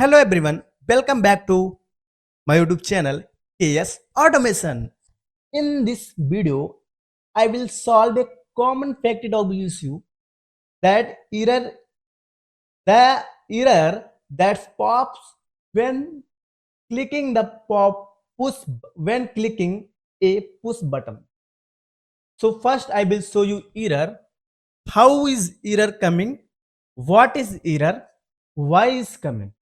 Hello everyone, welcome back to my YouTube channel KS Automation. In this video, I will solve a common FactoryTalk issue that the error that pops when clicking the pop push when clicking a push button. So first I will show you error. How is error coming? What is error? Why is coming?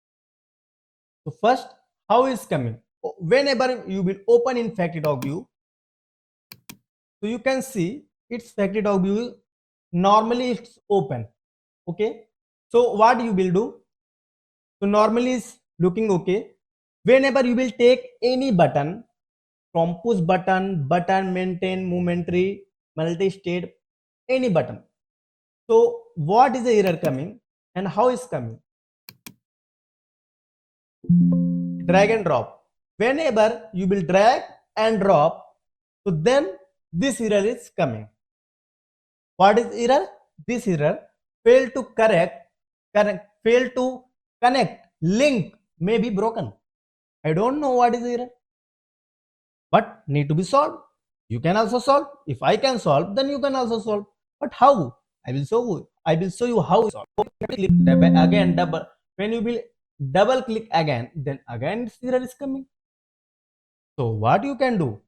So first, how is coming? Whenever you will open in FactoryTalk view, so you can see its FactoryTalk view. Normally it's open. Okay. So what you will do? So normally it's looking okay. Whenever you will take any button from push button, maintain, momentary, multi-state, any button. So what is the error coming and how is coming? Drag and drop. Whenever you will drag and drop, so then this error is coming. What is error? This error fail to fail to connect, link may be broken. I don't know what is error, but need to be solved. You can also solve. If I can solve, then you can also solve. But how? I will show you. I will show you how to solve. Click again double. When you will double click again, then again this error is coming. So what you can do?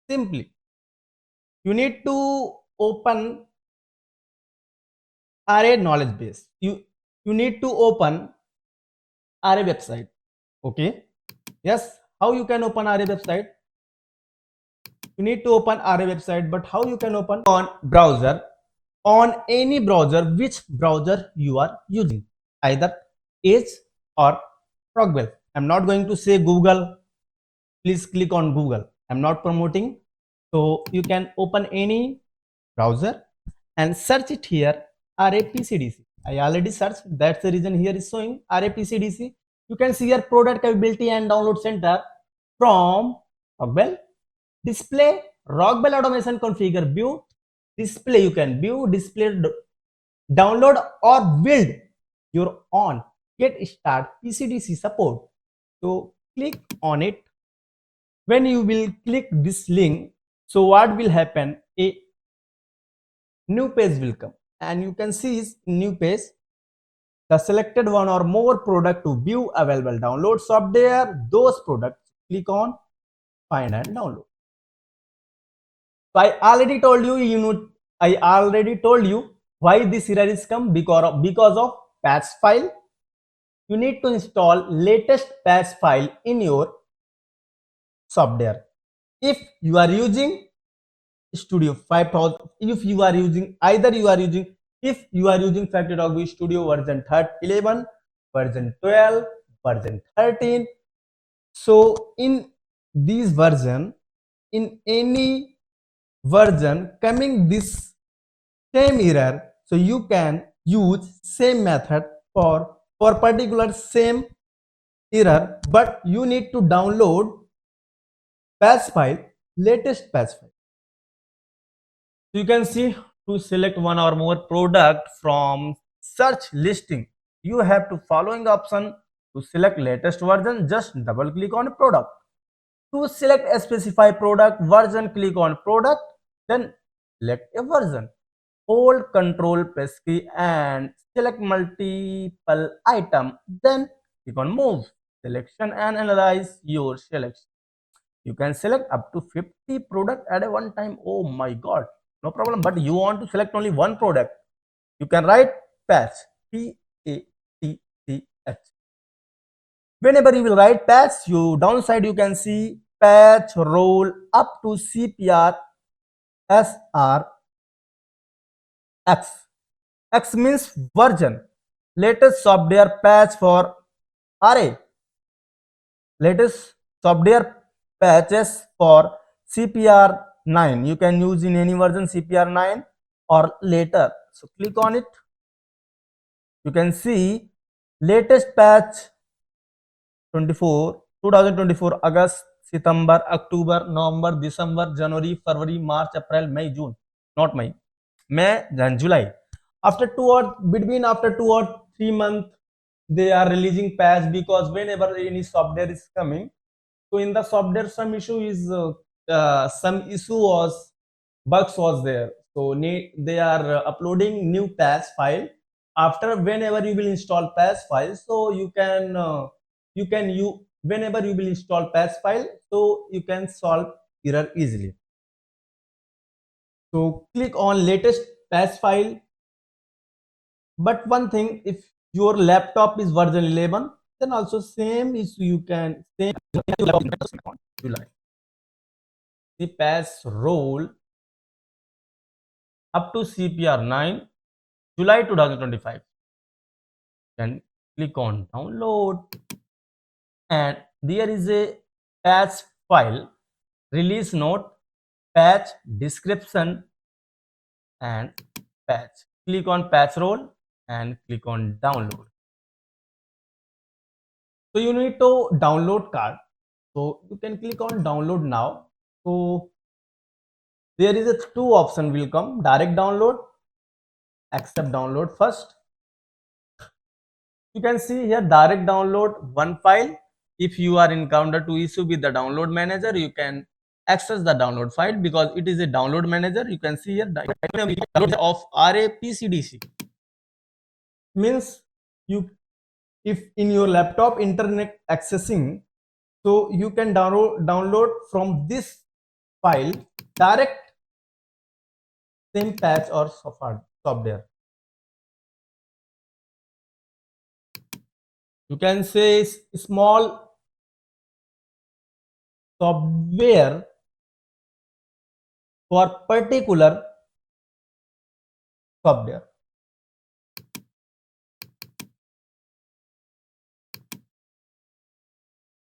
Simply, you need to open array knowledge base. You need to open array website. Okay. Yes. How you can open array website? You need to open array website, but how you can open on browser, on any browser, which browser you are using, either Edge or Rockwell. I'm not going to say Google. Please click on Google. I'm not promoting. So you can open any browser and search it here RAPCDC. I already searched. That's the reason here is showing RAPCDC. You can see your product capability and download center from Rockwell. Display Rockwell automation configure view. Display you can view, display, download or build your own. Get start PCDC support. So click on it. When you will click this link, so what will happen? A new page will come and you can see is new page. The selected one or more product to view available download software, those products, click on find and download. So I already told you, I already told you why this error is come because of patch file. You need to install latest patch file in your software. If you are using Studio 5000, if you are using FactoryTalk Studio version 11, version 12, version 13. So in this version, in any version coming this same error, so you can use same method for particular same error, but you need to download patch file, latest patch file. So you can see, to select one or more product from search listing, you have to following option. To select latest version, just double click on product. To select a specified product version, click on product, then select a version. Hold control press key and select multiple item, then click on move selection and analyze your selection. You can select up to 50 product at a one time. Oh my god, no problem. But you want to select only one product, you can write patch, PATCH. Whenever you will write patch, you downside you can see patch roll up to CPR SR X. X means version. Latest software patch for array. Latest software patches for CPR 9. You can use in any version CPR 9 or later. So click on it. You can see latest patch 2024 August, September, October, November, December, January, February, March, April, May, June. Not May. May, then July. After 2 or 3 months, they are releasing patch, because whenever any software is coming, so in the software some issue is some issue was bugs was there, so they are uploading new patch file. After whenever you will install patch file, so you whenever you will install patch file, so you can solve error easily. So click on latest patch file. But one thing, if your laptop is version 11, then also same is you can same July. The patch roll up to CPR 9 July 2025. Then click on download, and there is a patch file, release note, patch description, and patch. Click on patch roll and click on download. So you need to download card. So you can click on download now. So there is a two option will come: direct download, accept download first. You can see here direct download one file. If you are encounter to issue with the download manager, you can access the download file because it is a download manager. You can see here download of RAPCDC means you, if in your laptop internet accessing, so you can download from this file direct same patch or software. You can say small software for particular software.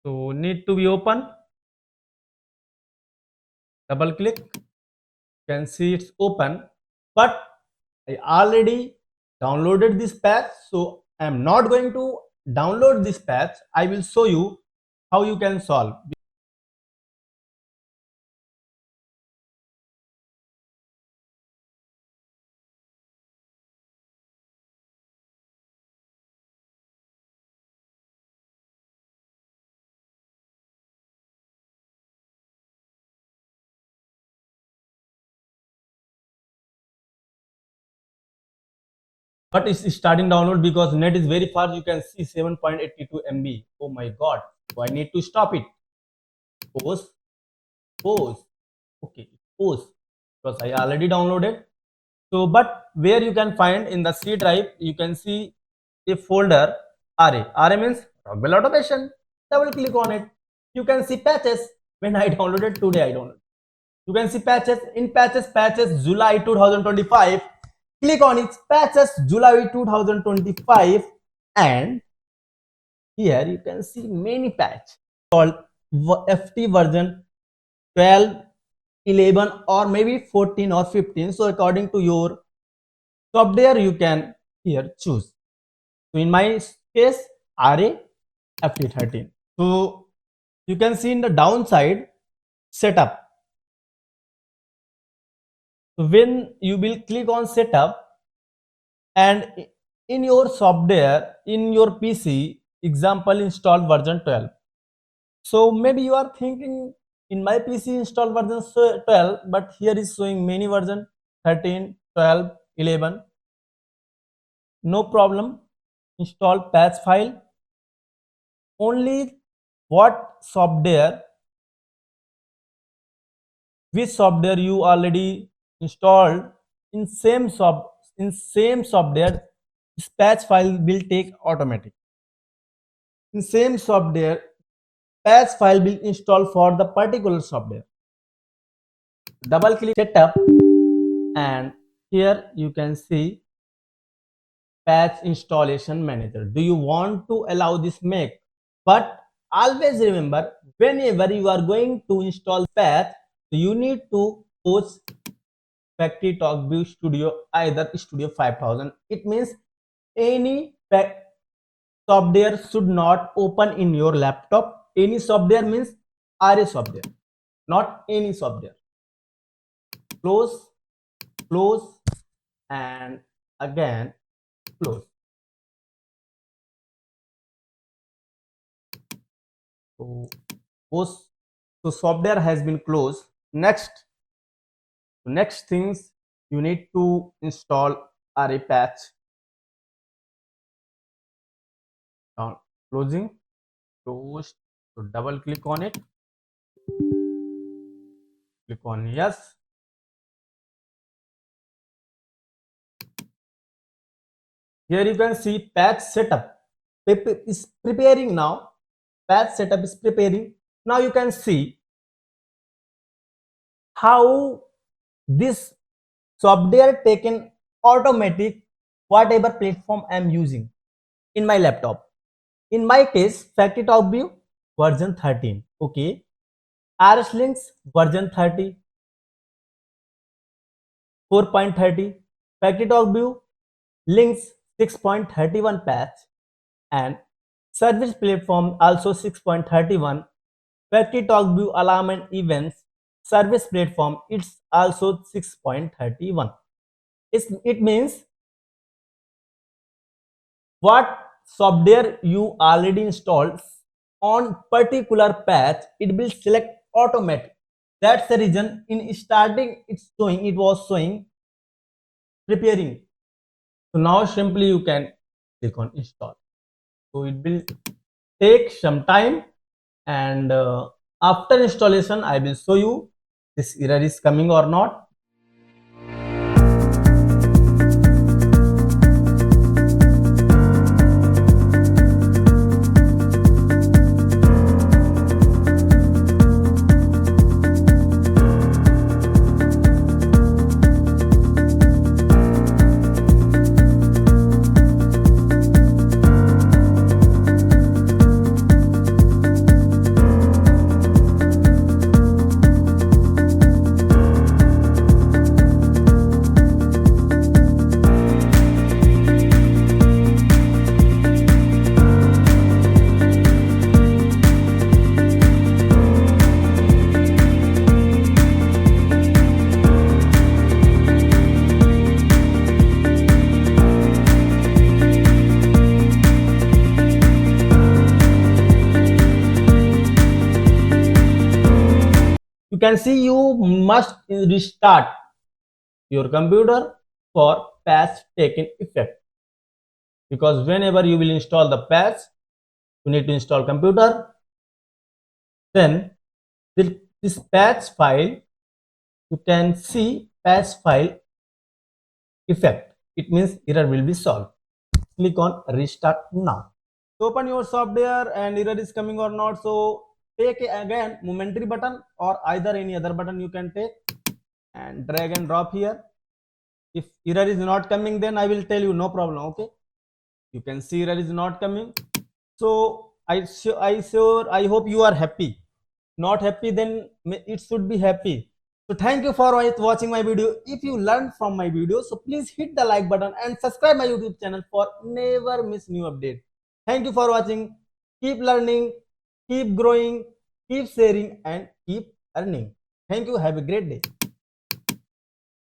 So need to be open. Double click. You can see it's open, but I already downloaded this patch, so I am not going to download this patch. I will show you how you can solve. But it's starting download because net is very fast. You can see 7.82 MB. Oh my god. So I need to stop it. Pause. Pause. Okay. Pause. Because I already downloaded. So, but where you can find in the C drive, you can see a folder RA. RA means Rockwell Automation. Double click on it. You can see patches. When I downloaded today, I downloaded. You can see patches. In patches July 2025. Click on it, patches July 2025, and here you can see many patch called FT version 12, 11, or maybe 14 or 15. So according to your software, you can here choose. So in my case, RA FT13. So you can see in the downside setup. So when you will click on setup, and in your software in your PC, example install version 12. So maybe you are thinking in my PC install version 12, but here is showing many version 13, 12, 11. No problem. Install patch file. Only what software, which software you already installed in same software, this patch file will take automatic. In same software, patch file will install for the particular software. Double click setup, and here you can see patch installation manager. Do you want to allow this make? But always remember, whenever you are going to install patch, you need to post FactoryTalk View Studio, either Studio 5000. It means any software should not open in your laptop. Any software means RA software, not any software. Close, close, and again close. So, post, so software has been closed. Next things you need to install are a patch. Now, closed. So double click on it. Click on yes. Here you can see patch setup is preparing now. Patch setup is preparing. Now you can see how this software taken automatic whatever platform I am using in my laptop. In my case, FactoryTalk View version 13. Okay. RS Links version 30, 4.30. FactoryTalk View Links 6.31 patch and service platform also 6.31. FactoryTalk View alarm and events service platform it's also 6.31. It means what software you already installed on particular patch it will select automatic. That's the reason in starting it was showing preparing. So now simply you can click on install. So it will take some time and after installation I will show you this error is coming or not. You can see you must restart your computer for patch taking effect, because whenever you will install the patch you need to install computer, then this patch file you can see patch file effect, it means error will be solved. Click on restart now. So open your software and error is coming or not, so take again momentary button or either any other button you can take and drag and drop here. If error is not coming then I will tell you, no problem. Okay, you can see error is not coming. So I hope you are happy. Not happy then it should be happy. So thank you for watching my video. If you learned from my video, so please hit the like button and subscribe my YouTube channel for never miss new update. Thank you for watching. Keep learning, keep growing, keep sharing and keep earning. Thank you. Have a great day.